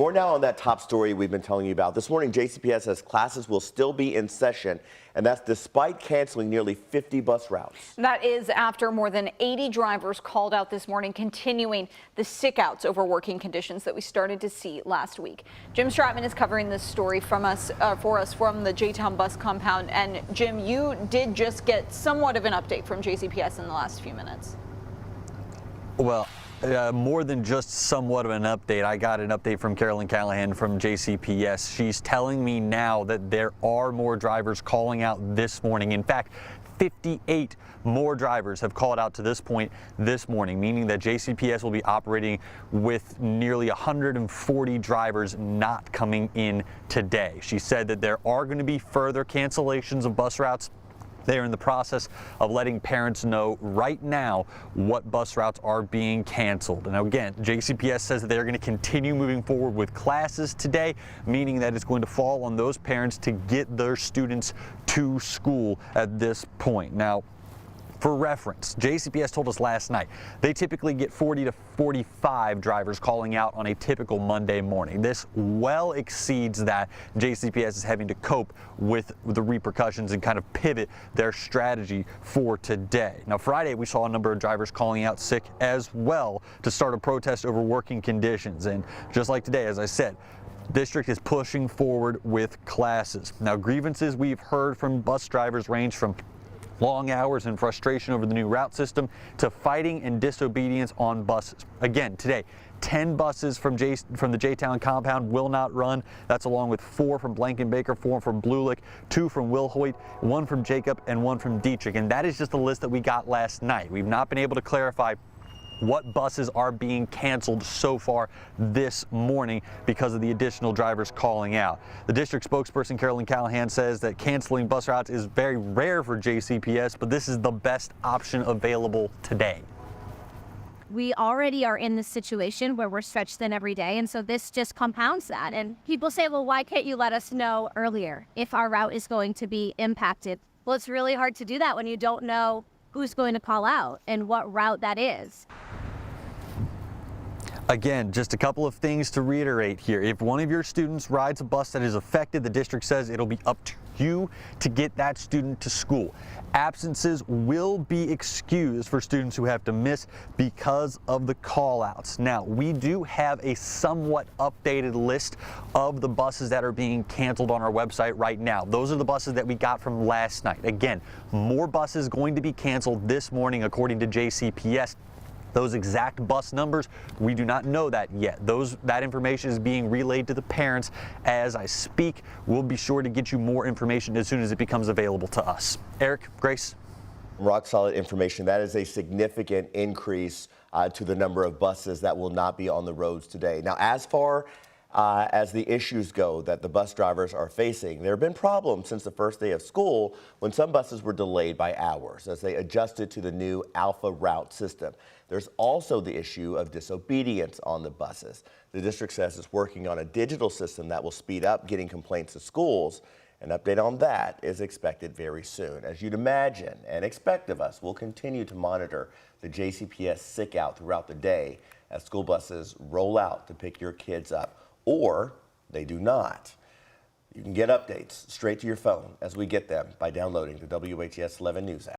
More now on that top story we've been telling you about. This morning, JCPS says classes will still be in session, and that's despite canceling nearly 50 bus routes. That is after more than 80 drivers called out this morning, continuing the sick-outs over working conditions that we started to see last week. Jim Stratman is covering this story for us from the J-Town bus compound. And Jim, you did just get somewhat of an update from JCPS in the last few minutes. Well, more than just somewhat of an update. I got an update from Carolyn Callahan from JCPS. She's telling me now that there are more drivers calling out this morning. In fact, 58 more drivers have called out to this point this morning, meaning that JCPS will be operating with nearly 140 drivers not coming in today. She said that there are going to be further cancellations of bus routes. They are in the process of letting parents know right now what bus routes are being canceled. Now again, JCPS says that they're going to continue moving forward with classes today, meaning that it's going to fall on those parents to get their students to school at this point. Now, for reference, JCPS told us last night they typically get 40 to 45 drivers calling out on a typical Monday morning. This well exceeds that. JCPS is having to cope with the repercussions and kind of pivot their strategy for today. Now, Friday, we saw a number of drivers calling out sick as well to start a protest over working conditions. And just like today, as I said, district is pushing forward with classes. Now, grievances we've heard from bus drivers range from long hours and frustration over the new route system to fighting and disobedience on buses. Again, today, 10 buses from the J-Town compound will not run. That's along with 4 from Blankenbaker, 4 from Blue Lick, 2 from Wilhoit, 1 from Jacob, and 1 from Dietrich. And that is just the list that we got last night. We've not been able to clarify what buses are being canceled so far this morning because of the additional drivers calling out. The district spokesperson Carolyn Callahan says that canceling bus routes is very rare for JCPS, but this is the best option available today. We already are in this situation where we're stretched thin every day, and so this just compounds that. And people say, well, why can't you let us know earlier if our route is going to be impacted? Well, it's really hard to do that when you don't know who's going to call out and what route that is. Again, just a couple of things to reiterate here. If one of your students rides a bus that is affected, the district says it'll be up to you to get that student to school. Absences will be excused for students who have to miss because of the call-outs. Now, we do have a somewhat updated list of the buses that are being canceled on our website right now. Those are the buses that we got from last night. Again, more buses going to be canceled this morning according to JCPS. Those exact bus numbers, we do not know that yet. That information is being relayed to the parents as I speak. We'll be sure to get you more information as soon as it becomes available to us. Eric, Grace. Rock solid information. That is a significant increase to the number of buses that will not be on the roads today. Now, as far as the issues go that the bus drivers are facing, there have been problems since the first day of school when some buses were delayed by hours as they adjusted to the new Alpha route system. There's also the issue of disobedience on the buses. The district says it's working on a digital system that will speed up getting complaints to schools. An update on that is expected very soon. As you'd imagine and expect of us, we'll continue to monitor the JCPS sick out throughout the day as school buses roll out to pick your kids up, or they do not. You can get updates straight to your phone as we get them by downloading the WHS 11 News app.